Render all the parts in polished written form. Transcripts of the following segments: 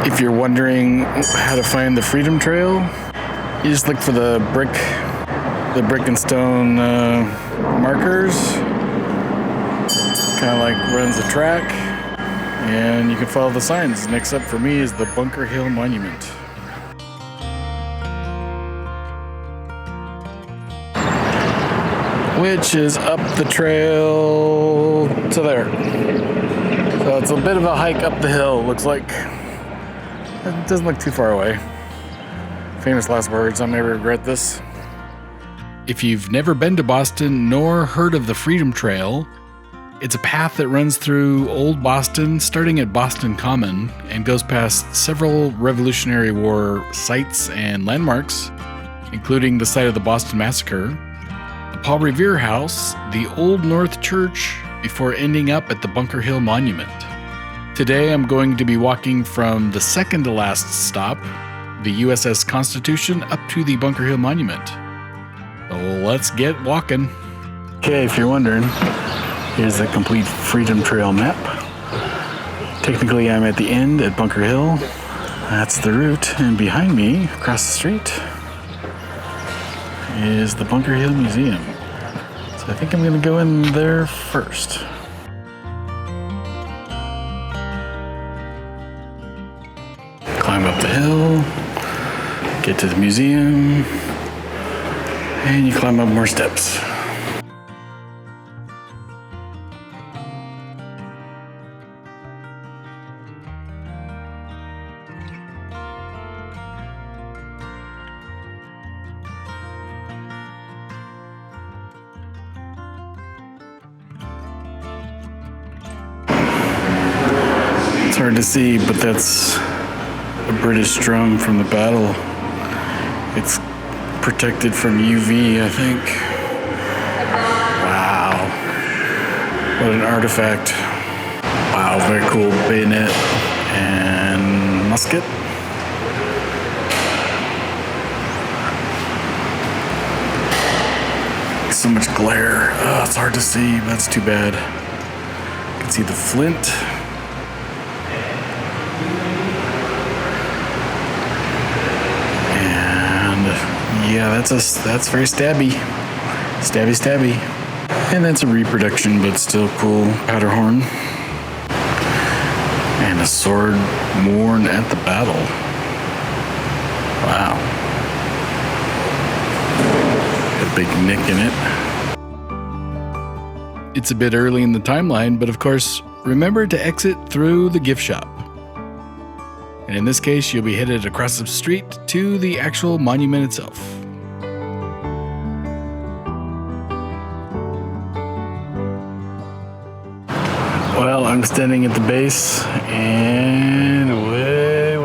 If you're wondering how to find the Freedom Trail, you just look for the brick and stone markers. Kind of like runs a track, and you can follow the signs. Next up for me is the Bunker Hill Monument, which is up the trail to there. So it's a bit of a hike up the hill, looks like. It doesn't look too far away. Famous last words, I may regret this. If you've never been to Boston nor heard of the Freedom Trail, it's a path that runs through Old Boston, starting at Boston Common, and goes past several Revolutionary War sites and landmarks, including the site of the Boston Massacre, the Paul Revere House, the Old North Church, before ending up at the Bunker Hill Monument. Today I'm going to be walking from the second to last stop, the USS Constitution, up to the Bunker Hill Monument. So let's get walking. Okay, if you're wondering, here's the complete Freedom Trail map. Technically I'm at the end at Bunker Hill. That's the route, and behind me, across the street, is the Bunker Hill Museum. So I think I'm gonna go in there first. Climb up the hill, get to the museum, and you climb up more steps. It's hard to see, but that's a British drum from the battle. It's protected from UV, I think. Wow. What an artifact. Wow, very cool bayonet and musket. So much glare. Oh, it's hard to see, but that's too bad. You can see the flint. Yeah, that's very stabby. Stabby. And that's a reproduction, but still cool powder horn. And a sword worn at the battle. Wow. A big nick in it. It's a bit early in the timeline, but of course, remember to exit through the gift shop. And in this case, you'll be headed across the street to the actual monument itself. Well, I'm standing at the base, and way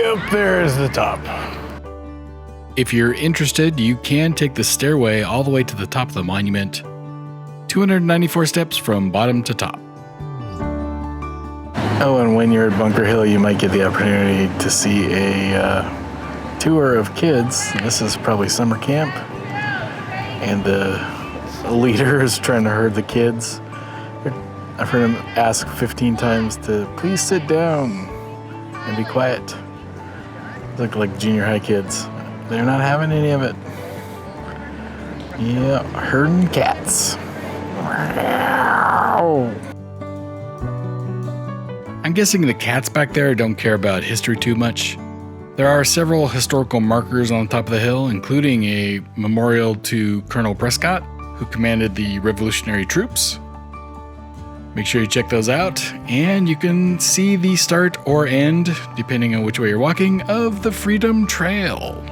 up there is the top. If you're interested, you can take the stairway all the way to the top of the monument. 294 steps from bottom to top. Oh, and when you're at Bunker Hill, you might get the opportunity to see a tour of kids. This is probably summer camp, and the leader is trying to herd the kids. I've heard him ask 15 times to please sit down and be quiet. Look like junior high kids. They're not having any of it. Yeah, herding cats. I'm guessing the cats back there don't care about history too much. There are several historical markers on the top of the hill, including a memorial to Colonel Prescott, who commanded the Revolutionary troops. Make sure you check those out, and you can see the start or end, depending on which way you're walking, of the Freedom Trail.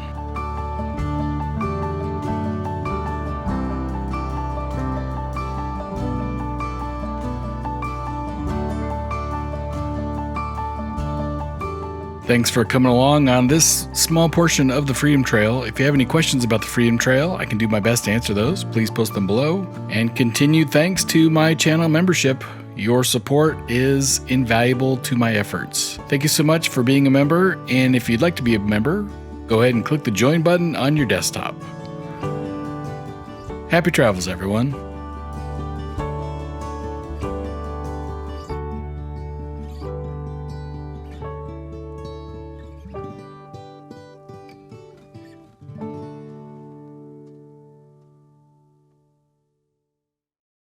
Thanks for coming along on this small portion of the Freedom Trail. If you have any questions about the Freedom Trail, I can do my best to answer those. Please post them below. And continued thanks to my channel membership. Your support is invaluable to my efforts. Thank you so much for being a member. And if you'd like to be a member, go ahead and click the join button on your desktop. Happy travels, everyone.